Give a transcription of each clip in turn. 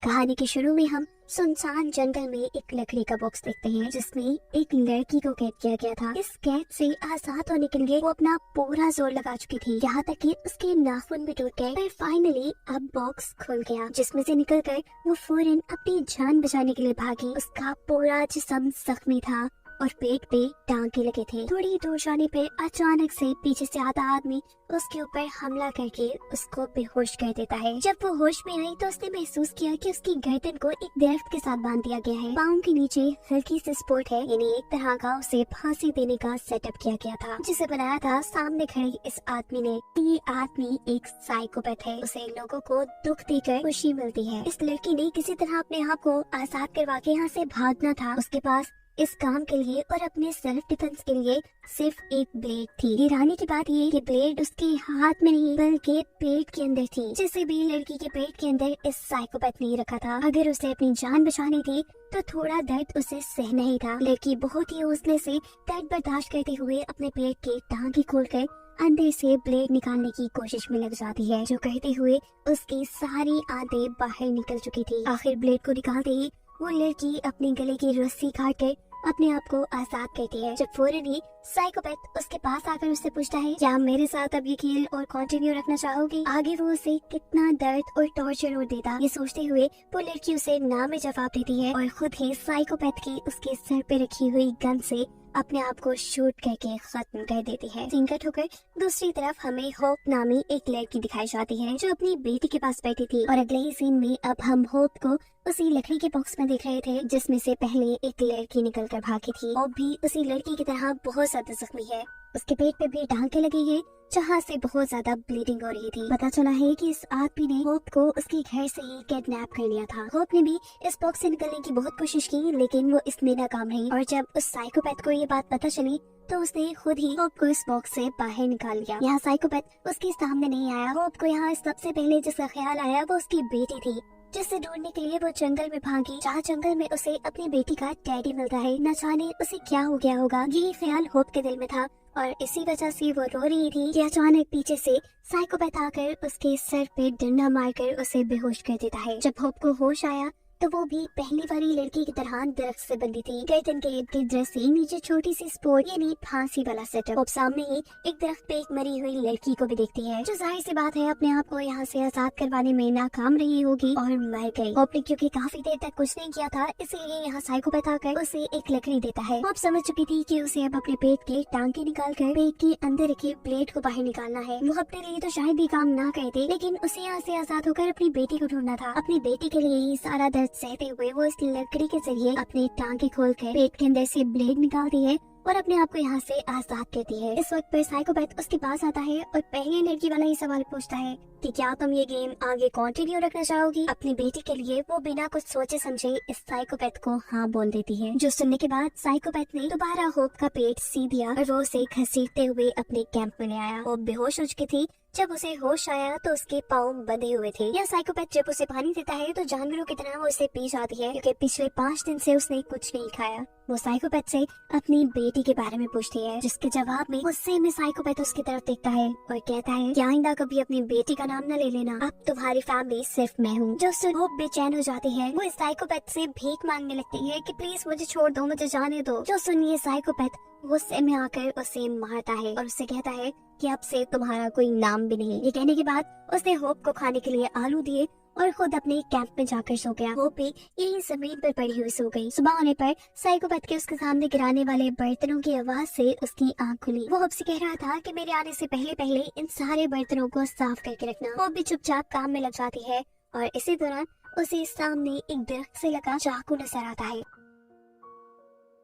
कहानी के शुरू में हम सुनसान जंगल में एक लकड़ी का बॉक्स देखते हैं जिसमें एक लड़की को कैद किया गया था। इस कैद से आजाद होने के लिए वो अपना पूरा जोर लगा चुकी थी, यहाँ तक कि उसके नाखून भी टूट गए। पर फाइनली अब बॉक्स खुल गया जिसमें से निकलकर वो फौरन अपनी जान बचाने के लिए भागी। उसका पूरा जिस्म जख्मी था और पेट पे टांके लगे थे। थोड़ी दूर जाने पे अचानक से पीछे से आता आदमी उसके ऊपर हमला करके उसको बेहोश कर देता है। जब वो होश में आई तो उसने महसूस किया कि उसकी गर्दन को एक दरख्त के साथ बांध दिया गया है। पाँव के नीचे हल्की सी स्पोर्ट है, यानी एक तरह का उसे फांसी देने का सेटअप किया गया था, जिसे बनाया था सामने खड़े इस आदमी ने। ये आदमी एक साइकोपैथ है, उसे लोगों को दुख देकर खुशी मिलती है। इस लड़की ने किसी तरह अपने आप को आजाद करवा के यहाँ से भागना था। उसके पास इस काम के लिए और अपने सेल्फ डिफेंस के लिए सिर्फ एक ब्लेड थी। हैरानी की बात ये कि ब्लेड उसके हाथ में नहीं बल्कि पेट के अंदर थी। जैसे भी लड़की के पेट के अंदर इस साइकोपैथ ने रखा था। अगर उसे अपनी जान बचानी थी तो थोड़ा दर्द उसे सहना ही था। लड़की बहुत ही हौसले से दर्द बर्दाश्त करते हुए अपने पेट के टांके खोलकर अंदर से ब्लेड निकालने की कोशिश में लग जाती है, जो करते हुए उसकी सारी आंतें बाहर निकल चुकी थी। आखिर ब्लेड को निकालते ही वो लड़की अपने गले की रस्सी काट कर अपने आप को आजाद करती है। जब फौरन ही साइकोपैथ उसके पास आकर उससे पूछता है, क्या मेरे साथ अब ये खेल और कंटिन्यू रखना चाहोगी? आगे वो उसे कितना दर्द और टॉर्चर और देता, ये सोचते हुए वो लड़की उसे ना में जवाब देती है और खुद ही साइकोपैथ की उसके सर पे रखी हुई गन से अपने आप को शूट करके खत्म कर देती है। सीन कट होकर दूसरी तरफ हमें होप नामी एक लड़की दिखाई जाती है जो अपनी बेटी के पास बैठी थी। और अगले ही सीन में अब हम होप को उसी लकड़ी के बॉक्स में देख रहे थे जिसमें से पहले एक लड़की निकलकर भागी थी। होप भी उसी लड़की की तरह बहुत ज्यादा जख्मी है, उसके पेट पे भी टांके लगे हैं जहाँ से बहुत ज्यादा ब्लीडिंग हो रही थी। पता चला है कि इस आदमी ने होप को उसके घर से ही किडनैप कर लिया था। होप ने भी इस बॉक्स से निकलने की बहुत कोशिश की लेकिन वो इसमें नाकाम रही। और जब उस साइकोपैथ को ये बात पता चली तो उसने खुद ही होप को इस बॉक्स से बाहर निकाल लिया। यहाँ साइकोपैथ उसके सामने नहीं आया। होप को यहाँ सबसे पहले जिसका ख्याल आया वो उसकी बेटी थी, जिससे ढूंढने के लिए वो जंगल में भागी, जहाँ जंगल में उसे अपनी बेटी का टैडी मिलता है। न जाने उसे क्या हो गया होगा, यही ख्याल होप के दिल में था और इसी वजह से वो रो रही थी कि अचानक पीछे से साइकोपैथ आकर उसके सर पे डंडा मारकर उसे बेहोश कर देता है। जब होप को होश आया तो वो भी पहली वाली लड़की की तरह दरख्त से बंधी थी। गर्दन के इर्द-गिर्द रस्सी, नीचे छोटी सी स्पोर्ट, यानी फांसी वाला सेटअप। होप सामने ही एक दरख्त पे एक मरी हुई लड़की को भी देखती है जो जाहिर सी बात है अपने आप को यहाँ से आजाद करवाने में नाकाम रही होगी और मर गई। होप ने क्योंकि काफी देर तक कुछ नहीं किया था इसीलिए यहाँ साइकोपैथ आकर उसे एक लकड़ी देता है। होप समझ चुकी थी कि उसे अब अपने पेट के टांके निकाल कर पेट के अंदर रखे ब्लेड को बाहर निकालना है। वो अपने लिए तो शायद भी काम ना करते लेकिन उसे यहाँ से आजाद होकर अपनी बेटी को ढूंढना था। अपनी बेटी के लिए ही सारा दर्द सहते हुए वो इस लकड़ी के जरिए अपने टांके खोलकर पेट के अंदर से ब्लेड निकालती है और अपने आप को यहाँ से आजाद करती है। इस वक्त पर साइकोपैथ उसके पास आता है और पहले लड़की वाला ही सवाल पूछता है कि क्या तुम ये गेम आगे कंटिन्यू रखना चाहोगी? अपनी बेटी के लिए वो बिना कुछ सोचे समझे इस साइकोपैथ को हाँ बोल देती है, जो सुनने के बाद साइकोपैथ ने दोबारा होप का पेट सी दिया और वो उसे घसीटते हुए अपने कैंप में ले आया। होप बेहोश हो चुकी थी। जब उसे होश आया तो उसके पाँव बंधे हुए थे। यह साइकोपैथ जब उसे पानी देता है तो जानवरों की तरह वो उसे पी जाती है क्योंकि पिछले 5 दिन से उसने कुछ नहीं खाया। वो साइकोपैथ से अपनी बेटी के बारे में पूछती है, जिसके जवाब में गुस्से में साइकोपैथ उसकी तरफ देखता है और कहता है कि आइंदा कभी अपनी बेटी का नाम न ले लेना, अब तुम्हारी फैमिली सिर्फ मैं हूँ। जो सुन होप बेचैन हो जाती है। वो इस साइकोपैथ से भीख मांगने लगती है कि प्लीज मुझे छोड़ दो, मुझे जाने दो। जो सुनिए साइकोपैथ गुस्से में आकर उसे मारता है और उससे कहता है कि अब से तुम्हारा कोई नाम भी नहीं। ये कहने के बाद उसने होप को खाने के लिए आलू दिए और खुद अपने कैंप में जाकर सो गया। होप भी यही जमीन पर पड़ी हुई सो गई। सुबह होने पर साइकोपैथ के उसके सामने गिराने वाले बर्तनों की आवाज से उसकी आंख खुली। वो होप से कह रहा था कि मेरे आने से पहले पहले इन सारे बर्तनों को साफ करके रखना। होप भी चुपचाप काम में लग जाती है और इसी दौरान उसे सामने एक दरख्त से लगा चाकू नजर आता है।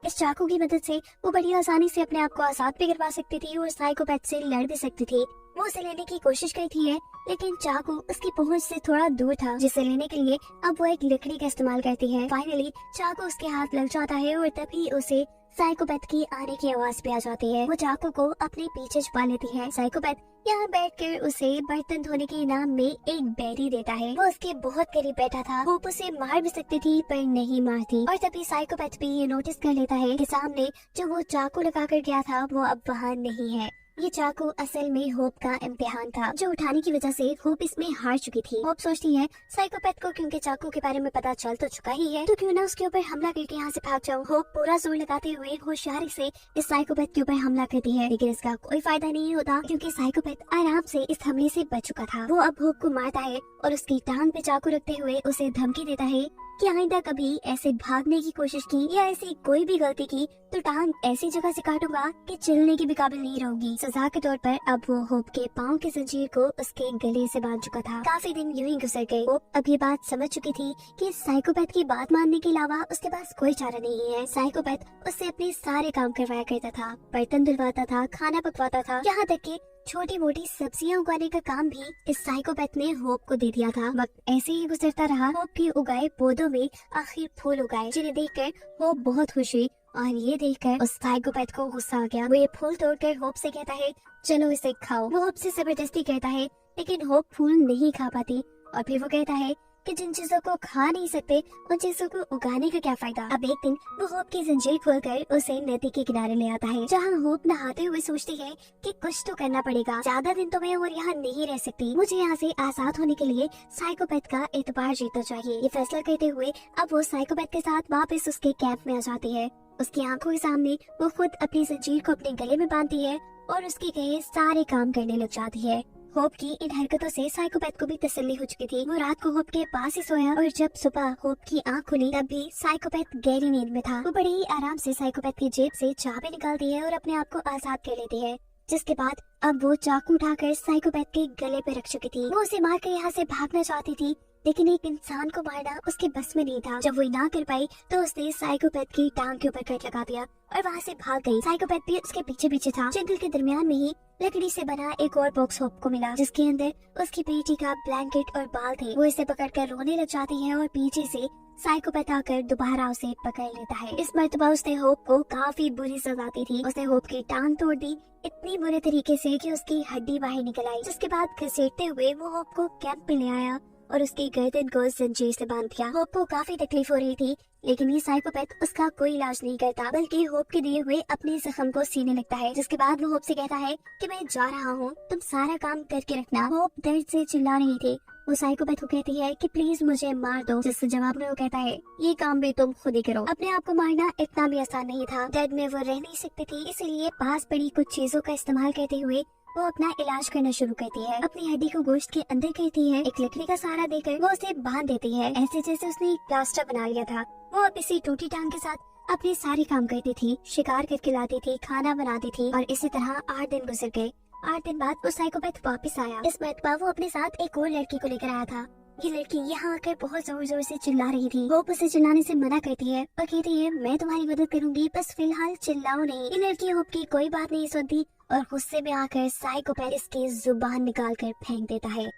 इस चाकू की मदद से वो बड़ी आसानी से अपने आप को आजाद भी करवा सकती थी और साइकोपैथ से लड़ भी सकती थी। वो उसे लेने की कोशिश करती है लेकिन चाकू उसकी पहुंच से थोड़ा दूर था, जिसे लेने के लिए अब वो एक लकड़ी का इस्तेमाल करती है। फाइनली चाकू उसके हाथ लग जाता है और तभी उसे साइकोपैथ की आने की आवाज भी आ जाती है। वो चाकू को अपने पीछे छुपा लेती है। साइकोपैथ यहाँ बैठकर उसे बर्तन धोने के इनाम में एक बैरी देता है। वो उसके बहुत करीब बैठा था। होप उसे मार भी सकती थी पर नहीं मारती। और तभी साइकोपैथ भी ये नोटिस कर लेता है कि सामने जो वो चाकू लगा कर गया था वो अब वहाँ नहीं है। ये चाकू असल में होप का इम्तिहान था, जो उठाने की वजह से होप इसमें हार चुकी थी। होप सोचती है साइकोपैथ को क्योंकि चाकू के बारे में पता चल तो चुका ही है, तो क्यों ना उसके ऊपर हमला करके यहाँ से भाग जाऊं। होप पूरा जोर लगाते हुए होशियारी से इस साइकोपैथ के ऊपर हमला करती है, लेकिन इसका कोई फायदा नहीं होता क्योंकि साइकोपैथ आराम से इस हमले से बच चुका था। वो अब होप को मारता है और उसकी टांग पे चाकू रखते हुए उसे धमकी देता है कि आइंदा कभी ऐसे भागने की कोशिश की या ऐसी कोई भी गलती की तो टांग ऐसी जगह से काटूंगा कि चलने की भी काबिल नहीं रहूंगी। सजा के तौर पर अब वो होप के पाँव की जंजीर को उसके गले से बांध चुका था। काफी दिन यूं ही गुजर गए। होप अब ये बात समझ चुकी थी कि साइकोपैथ की बात मानने के अलावा उसके पास कोई चारा नहीं है। साइकोपैथ उससे अपने सारे काम करवाया करता था, बर्तन धुलवाता था, खाना पकवाता था, यहाँ तक कि छोटी मोटी सब्जियां उगाने का काम भी इस साइकोपैथ ने होप को दे दिया था। वक्त ऐसे ही गुजरता रहा। होप के उगाए पौधों में आखिर फूल उगाए, जिन्हें देखकर होप बहुत खुश हुई और ये देखकर उस साइकोपैथ को गुस्सा आ गया। वो ये फूल तोड़कर होप से कहता है चलो इसे खाओ। वो होप से जबरदस्ती कहता है, लेकिन होप फूल नहीं खा पाती और फिर वो कहता है कि जिन चीजों को खा नहीं सकते उन चीजों को उगाने का क्या फायदा। अब एक दिन वो होप की जंजीर खोलकर उसे नदी के किनारे ले आता है, जहाँ होप नहाते हुए सोचती है कि कुछ तो करना पड़ेगा, ज्यादा दिन तो मैं और यहाँ नहीं रह सकती, मुझे यहाँ से आजाद होने के लिए साइकोपैथ का एतबार जीतना चाहिए। ये फैसला करते हुए अब वो साइकोपैथ के साथ वापस उसके कैंप में आ जाती है। उसकी आंखों के सामने वो खुद अपनी जंजीर को अपने गले में बांधती है और उसके कहे सारे काम करने लग जाती है। होप की इन हरकतों से साइकोपैथ को भी तसल्ली हो चुकी थी। वो रात को होप के पास ही सोया और जब सुबह होप की आंख खुली तब भी साइकोपैथ गहरी नींद में था। वो बड़े ही आराम से साइकोपैथ की जेब से चाबी निकालती है और अपने आप को आजाद कर लेती है, जिसके बाद अब वो चाकू उठाकर साइकोपैथ के गले पे रख चुकी थी। वो उसे मार कर यहाँ से भागना चाहती थी, लेकिन एक इंसान को मारना उसके बस में नहीं था। जब वो ना कर पाई तो उसने साइकोपैथ की टांग के ऊपर कट लगा दिया और वहाँ से भाग गई। साइकोपैथ भी उसके पीछे पीछे था। जंगल के दरमियान में ही लकड़ी से बना एक और बॉक्स होप को मिला, जिसके अंदर उसकी बेटी का ब्लैंकेट और बाल थे। वो इसे पकड़कर रोने लग जाती है और पीछे से साइकोपैथ आकर दोबारा उसे पकड़ लेता है। इस मर्तबा उसने होप को काफी बुरी सजा दी थी। उसने होप की टांग तोड़ दी इतनी बुरे तरीके से कि उसकी हड्डी बाहर निकल आई, जिसके बाद घसीटते हुए वो होप को कैंप में ले आया और उसकी गर्दन को जंजीर से बांध दिया। होप को काफी तकलीफ हो रही थी, लेकिन ये साइकोपैथ उसका कोई इलाज नहीं करता, बल्कि होप के दिए हुए अपने जख्म को सीने लगता है। जिसके बाद वो होप से कहता है कि मैं जा रहा हूँ, तुम सारा काम करके रखना। होप दर्द से चिल्ला रही थी। वो साइकोपैथ को कहती है कि प्लीज मुझे मार दो, जिससे जवाब में वो कहता है ये काम भी तुम खुद ही करो। अपने आप को मारना इतना भी आसान नहीं था। दर्द में वो रह नहीं सकती थी, इसलिए पास पड़ी कुछ चीजों का इस्तेमाल करते हुए वो अपना इलाज करना शुरू करती है। अपनी हड्डी को गोश्त के अंदर करती है, एक लकड़ी का सहारा देकर वो उसे बांध देती है, ऐसे जैसे उसने एक प्लास्टर बना लिया था। वो अब इसी टूटी टांग के साथ अपने सारे काम करती थी, शिकार करके लाती थी, खाना बनाती थी और इसी तरह 8 दिन गुजर गए। 8 दिन बाद वो साइकोपैथ वापस आया। इस मरतबा वो अपने साथ एक और लड़की को लेकर आया था। ये लड़की यहाँ आकर बहुत जोर जोर से चिल्ला रही थी। होप उसे चिल्लाने से मना करती है और कहती है मैं तुम्हारी मदद करूंगी, बस फिलहाल चिल्लाओ नहीं। ये लड़की होप की कोई बात नहीं सुनती और गुस्से में आकर साइकोपैथ इसकी जुबान निकाल कर फेंक देता है।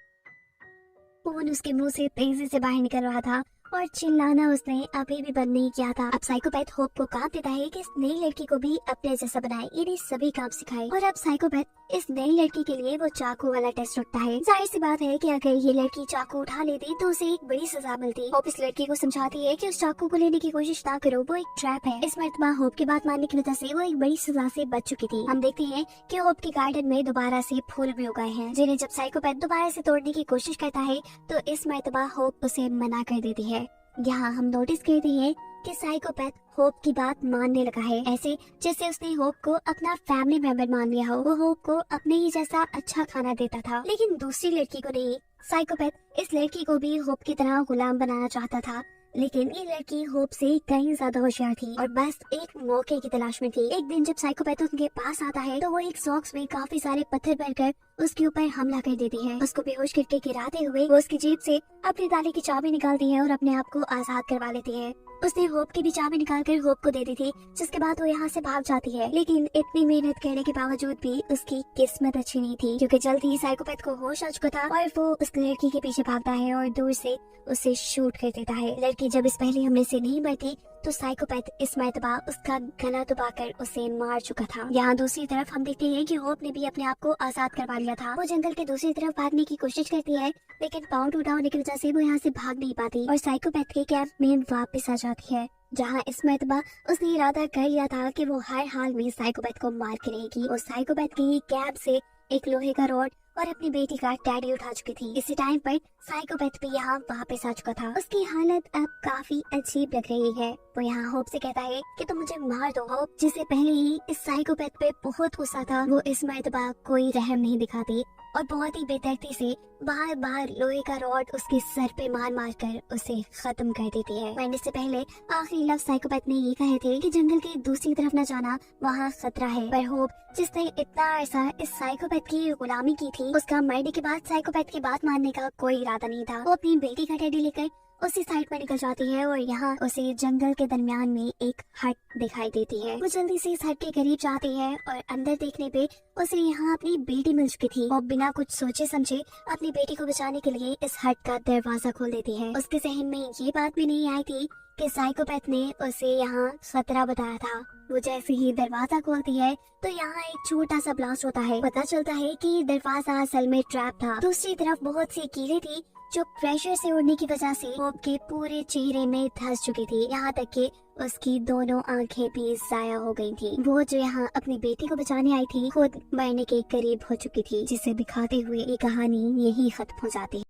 खून उसके मुंह से तेजी से बाहर निकल रहा था और चिल्लाना उसने अभी भी बंद नहीं किया था। अब साइकोपैथ होप को काम देता है कि इस नई लड़की को भी अपने जैसा बनाए, इन्हें सभी काम सिखाए। और अब साइकोपैथ इस नई लड़की के लिए वो चाकू वाला टेस्ट रखता है। जाहिर सी बात है कि अगर ये लड़की चाकू उठा लेती तो उसे एक बड़ी सजा मिलती। होप इस लड़की को समझाती है कि उस चाकू को लेने की कोशिश ना करो, वो एक ट्रैप है। इस मरतबा होप की बात मानने की वजह से वो एक बड़ी सजा से बच चुकी थी। हम देखते हैं कि होप के गार्डन में दोबारा से फूल भी उगाए हैं, जिन्हें जब साइकोपैथ दोबारा से तोड़ने की कोशिश करता है तो इस मरतबा होप उसे मना कर देती है। यहाँ हम नोटिस करते हैं कि साइकोपैथ होप की बात मानने लगा है, ऐसे जैसे उसने होप को अपना फैमिली मेंबर मान लिया हो। वो होप को अपने ही जैसा अच्छा खाना देता था, लेकिन दूसरी लड़की को नहीं। साइकोपैथ इस लड़की को भी होप की तरह गुलाम बनाना चाहता था, लेकिन ये लड़की होप से कहीं ज्यादा होशियार थी और बस एक मौके की तलाश में थी। एक दिन जब साइकोपैथ उनके पास आता है तो वो एक सॉक्स में काफी सारे पत्थर भरकर उसके ऊपर हमला कर देती है। उसको बेहोश करके गिराते हुए वो उसकी जेब से अपनी ताले की चाबी निकालती है और अपने आप को आजाद करवा लेती है। उसने होप की भी चाबी निकालकर होप को दे दी थी, जिसके बाद वो यहाँ से भाग जाती है। लेकिन इतनी मेहनत करने के बावजूद भी उसकी किस्मत अच्छी नहीं थी, क्योंकि जल्द ही साइकोपैथ को होश आ चुका था और वो उस लड़की के पीछे भागता है और दूर से उसे शूट कर देता है। लड़की जब इस पहले हमले से नहीं मरती तो साइकोपैथ इस मरतबा उसका गला दबाकर उसे मार चुका था। यहाँ दूसरी तरफ हम देखते हैं कि होप ने भी अपने आप को आजाद करवा लिया था। वो जंगल के दूसरी तरफ भागने की कोशिश करती है, लेकिन पाँव टूटा होने की वजह से वो यहाँ से भाग नहीं पाती और साइकोपैथ के कैंप में वापस आ जाती है। जहाँ इस मर्तबा उसने इरादा कर लिया था कि वो हर हाल में साइकोपैथ को मार के रहेगी। वो साइकोपैथ की कैब से एक लोहे का रॉड और अपनी बेटी का टैडी उठा चुकी थी। इसी टाइम पर साइकोपैथ भी यहाँ वापस आ चुका था। उसकी हालत अब काफी अजीब लग रही है। वो यहाँ होप से कहता है कि तुम मुझे मार दो। होप जिसे पहले ही इस साइकोपैथ पे बहुत गुस्सा था, वो इस मर्तबा कोई रहम नहीं दिखाती और बहुत ही बेदर्दी से बार बार लोहे का रॉड उसके सर पे मार मार कर उसे खत्म कर देती है। मरने से पहले आखिरी लफ्ज साइकोपैथ ने ये कहे थे कि जंगल के दूसरी तरफ न जाना, वहाँ खतरा है। पर होप जिसने इतना अरसा इस साइकोपैथ की गुलामी की थी, उसका मरने के बाद साइकोपैथ की बात मानने का कोई इरादा नहीं था। वो अपनी बेटी का टेडी लेकर उसी साइड पर निकल जाती है और यहाँ उसे जंगल के दरमियान में एक हट दिखाई देती है। वो जल्दी से इस हट के करीब जाती है और अंदर देखने पे उसे यहाँ अपनी बेटी मिल चुकी थी। वो बिना कुछ सोचे समझे अपनी बेटी को बचाने के लिए इस हट का दरवाजा खोल देती है। उसके जहन में ये बात भी नहीं आई थी कि साइकोपैथ ने उसे यहाँ खतरा बताया था। वो जैसे ही दरवाजा खोलती है तो यहाँ एक छोटा सा ब्लास्ट होता है। पता चलता है कि दरवाजा असल में ट्रैप था। दूसरी तरफ बहुत सी कीड़े थी जो प्रेशर से उड़ने की वजह से होप के पूरे चेहरे में धंस चुकी थी। यहाँ तक कि उसकी दोनों आंखें भी जाया हो गई थी। वो जो यहाँ अपनी बेटी को बचाने आई थी, खुद मरने के करीब हो चुकी थी, जिसे दिखाते हुए ये कहानी यही खत्म हो जाती है।